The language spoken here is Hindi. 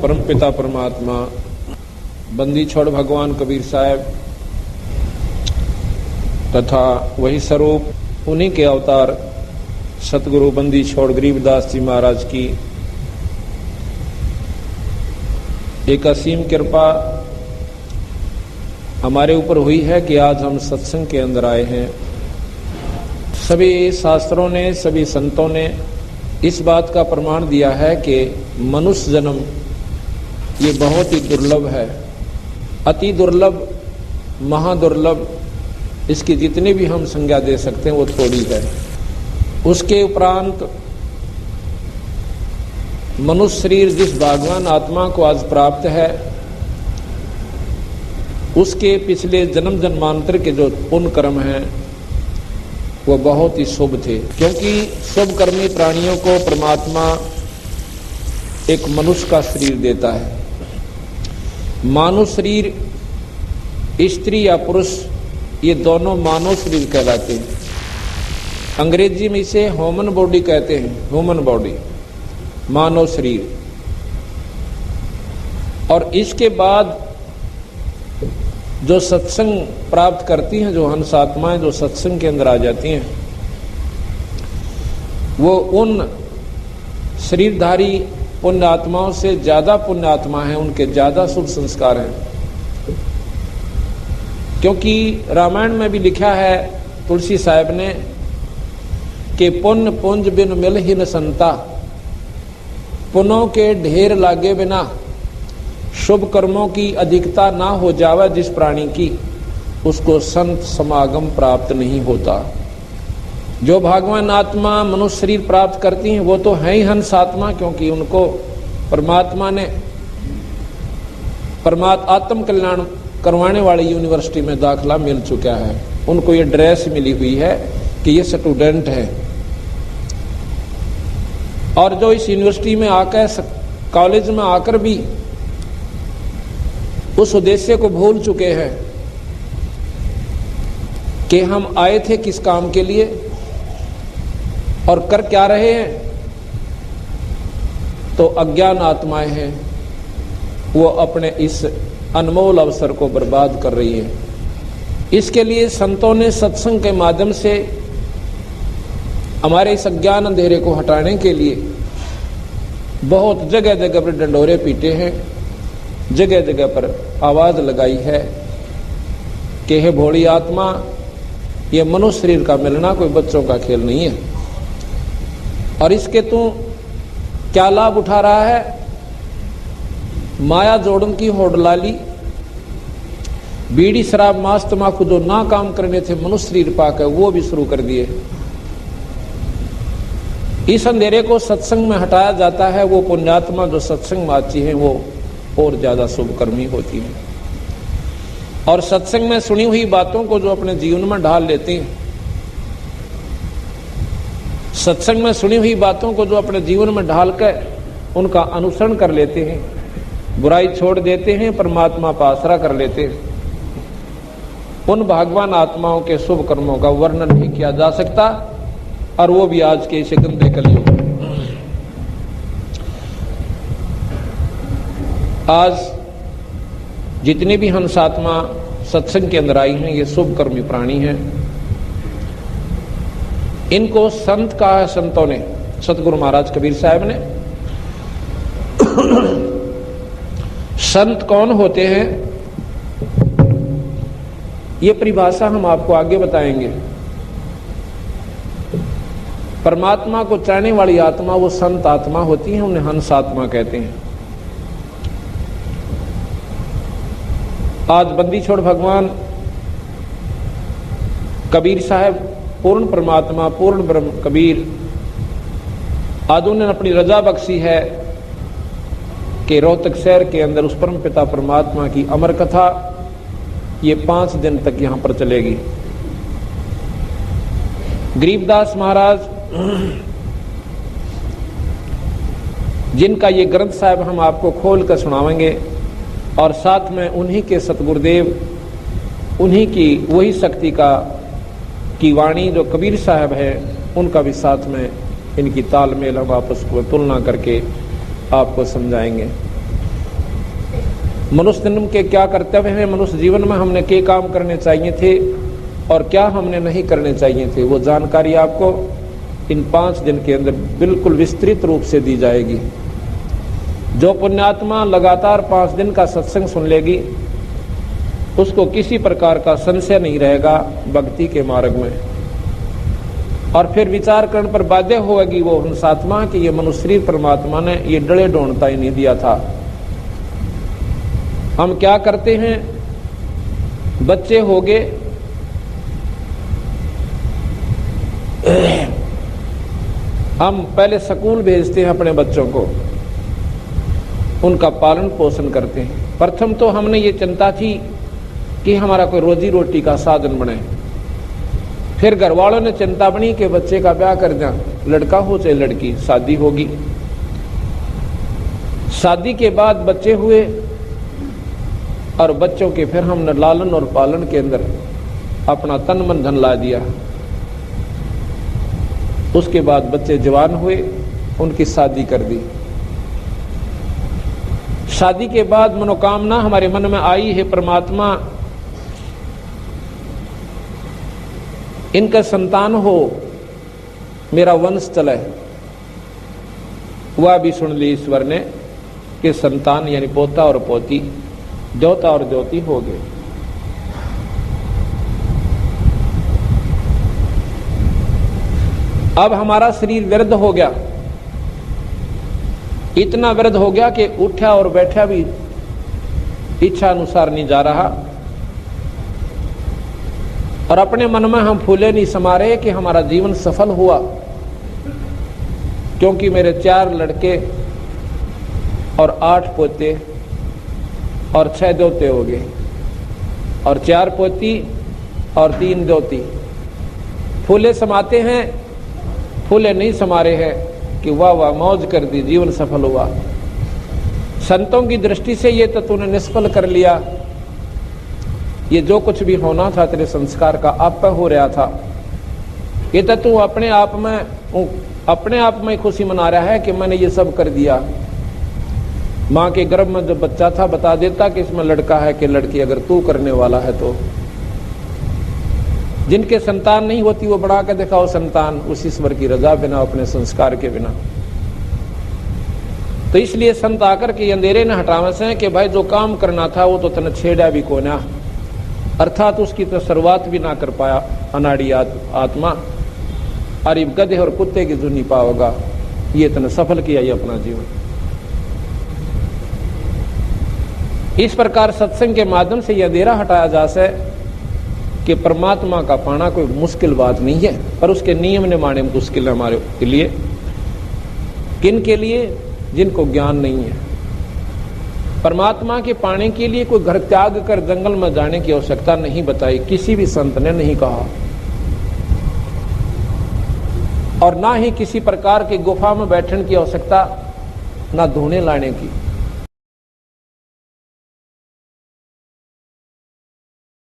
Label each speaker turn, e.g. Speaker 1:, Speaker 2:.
Speaker 1: परमपिता परमात्मा बंदी छोड़ भगवान कबीर साहब तथा वही स्वरूप उन्हीं के अवतार सतगुरु बंदी छोड़ गरीबदास जी महाराज की एक असीम कृपा हमारे ऊपर हुई है कि आज हम सत्संग के अंदर आए हैं। सभी शास्त्रों ने, सभी संतों ने इस बात का प्रमाण दिया है कि मनुष्य जन्म ये बहुत ही दुर्लभ है, अति दुर्लभ, महादुर्लभ। इसकी जितनी भी हम संज्ञा दे सकते हैं वो थोड़ी है। उसके उपरांत मनुष्य शरीर जिस भगवान आत्मा को आज प्राप्त है, उसके पिछले जन्म जन्मांतर के जो पुण्य कर्म हैं वो बहुत ही शुभ थे, क्योंकि शुभ कर्मी प्राणियों को परमात्मा एक मनुष्य का शरीर देता है। मानव शरीर, स्त्री या पुरुष, ये दोनों मानव शरीर कहलाते हैं। अंग्रेजी में इसे ह्यूमन बॉडी कहते हैं, ह्यूमन बॉडी, मानव शरीर। और इसके बाद जो सत्संग प्राप्त करती हैं, जो हंस आत्माएं जो सत्संग के अंदर आ जाती हैं, वो उन शरीरधारी पुण्य आत्माओं से ज्यादा पुण्य आत्मा है, उनके ज्यादा शुभ संस्कार हैं। क्योंकि रामायण में भी लिखा है तुलसी साहब ने कि पुण्य पुंज बिन मिल ही न संता, पुण्यों के ढेर लागे बिना शुभ कर्मों की अधिकता ना हो जावे जिस प्राणी की, उसको संत समागम प्राप्त नहीं होता। जो भगवान आत्मा मनुष्य शरीर प्राप्त करती हैं वो तो है ही हंस आत्मा, क्योंकि उनको परमात्मा ने आत्म कल्याण करवाने वाली यूनिवर्सिटी में दाखला मिल चुका है। उनको ये ड्रेस मिली हुई है कि ये स्टूडेंट है। और जो इस यूनिवर्सिटी में आकर, कॉलेज में आकर भी उस उद्देश्य को भूल चुके हैं कि हम आए थे किस काम के लिए और कर क्या रहे हैं, तो अज्ञान आत्माएं हैं, वो अपने इस अनमोल अवसर को बर्बाद कर रही है। इसके लिए संतों ने सत्संग के माध्यम से हमारे इस अज्ञान अंधेरे को हटाने के लिए बहुत जगह जगह पर डंडोरे पीटे हैं, जगह जगह पर आवाज लगाई है कि हे भोली आत्मा, ये मनुष्य शरीर का मिलना कोई बच्चों का खेल नहीं है। और इसके तू क्या लाभ उठा रहा है? माया जोड़न की होडलाली, बीड़ी शराब मांस तमाकू जो ना काम करने थे मनुष्य शरीर पाकर, वो भी शुरू कर दिए। इस अंधेरे को सत्संग में हटाया जाता है। वो पुण्यात्मा जो सत्संग में आती है वो और ज्यादा शुभकर्मी होती है। और सत्संग में सुनी हुई बातों को जो अपने जीवन में ढाल लेते हैं, सत्संग में सुनी हुई बातों को जो अपने जीवन में ढालकर उनका अनुसरण कर लेते हैं, बुराई छोड़ देते हैं, परमात्मा का आसरा कर लेते हैं, उन भगवान आत्माओं के शुभ कर्मों का वर्णन नहीं किया जा सकता। और वो भी आज के इस गंदे कलयुग में। आज जितने भी हंस आत्मा सत्संग के अंदर आई हैं, ये शुभ कर्मी प्राणी हैं। इनको संत कहा है संतों ने, सतगुरु महाराज कबीर साहब ने। संत कौन होते हैं, ये परिभाषा हम आपको आगे बताएंगे। परमात्मा को चाहने वाली आत्मा वो संत आत्मा होती है, उन्हें हंस आत्मा कहते हैं। आज बंदी छोड़ भगवान कबीर साहब, पूर्ण परमात्मा, पूर्ण ब्रह्म कबीर, आज उन्होंने अपनी रजा बख्शी है कि रोहतक शहर के अंदर उस परम पिता परमात्मा की अमर कथा ये 5 दिन तक यहां पर चलेगी। गरीबदास महाराज जिनका ये ग्रंथ साहब हम आपको खोल कर सुनावेंगे, और साथ में उन्हीं के सतगुरुदेव, उन्हीं की वही शक्ति की वाणी जो कबीर साहब है, उनका भी साथ में इनकी तालमेल हम आपस को तुलना करके आपको समझाएंगे। मनुष्य जन्म के क्या कर्तव्य हैं, मनुष्य जीवन में हमने क्या काम करने चाहिए थे और क्या हमने नहीं करने चाहिए थे, वो जानकारी आपको इन 5 दिन के अंदर बिल्कुल विस्तृत रूप से दी जाएगी। जो पुण्यात्मा लगातार 5 दिन का सत्संग सुन लेगी उसको किसी प्रकार का संशय नहीं रहेगा भक्ति के मार्ग में, और फिर विचार करने पर बाध्य होगी वो हंसात्मा कि ये मनुष्य शरीर परमात्मा ने ये डले ढोंढता ही नहीं दिया था। हम क्या करते हैं, बच्चे हो गए, हम पहले स्कूल भेजते हैं अपने बच्चों को, उनका पालन पोषण करते हैं। प्रथम तो हमने ये चिंता थी कि हमारा कोई रोजी रोटी का साधन बने, फिर घर वालों ने चिंता बनी कि बच्चे का ब्याह कर दें, लड़का हो चाहे लड़की, शादी होगी। शादी के बाद बच्चे हुए और बच्चों के फिर हमने लालन और पालन के अंदर अपना तन मन धन ला दिया। उसके बाद बच्चे जवान हुए, उनकी शादी कर दी। शादी के बाद मनोकामना हमारे मन में आई है, परमात्मा इनका संतान हो, मेरा वंश चले। वह भी सुन ली ईश्वर ने कि संतान यानी पोता और पोती, द्योता और द्योती हो गए। अब हमारा शरीर वृद्ध हो गया, इतना वृद्ध हो गया कि उठा और बैठा भी इच्छा अनुसार नहीं जा रहा, और अपने मन में हम फूले नहीं समा रहे कि हमारा जीवन सफल हुआ, क्योंकि मेरे 4 लड़के और 8 पोते और 6 दोते हो गए, और 4 पोती और 3 दोती। फूले समाते हैं, फूले नहीं समा रहे हैं कि वाह वाह मौज कर दी, जीवन सफल हुआ। संतों की दृष्टि से ये तो तूने निष्फल कर लिया, ये जो कुछ भी होना था तेरे संस्कार का आप हो रहा था, ये तो तू अपने आप में खुशी मना रहा है कि मैंने ये सब कर दिया। माँ के गर्भ में जब बच्चा था बता देता कि इसमें लड़का है कि लड़की, अगर तू करने वाला है तो। जिनके संतान नहीं होती वो बढ़ा के दिखाओ संतान, उस ईश्वर की रजा बिना, अपने संस्कार के बिना। तो इसलिए संत आकर के अंधेरे न हटावे से कि भाई जो काम करना था वो तो तने छेड़ा भी को ना, अर्थात उसकी तो शुरुआत भी ना कर पाया अनाड़ी आत्मा, और गधे और कुत्ते की जुनी पाओगा, ये तने सफल किया ये अपना जीवन। इस प्रकार सत्संग के माध्यम से यह अंधेरा हटाया जा सके कि परमात्मा का पाना कोई मुश्किल बात नहीं है, पर उसके नियम ने माने मुश्किल है हमारे के लिए। किन के लिए? जिनको ज्ञान नहीं है। परमात्मा के पाने के लिए कोई घर त्याग कर जंगल में जाने की आवश्यकता नहीं बताई, किसी भी संत ने नहीं कहा, और ना ही किसी प्रकार की गुफा में बैठने की आवश्यकता, ना धोने लाने की।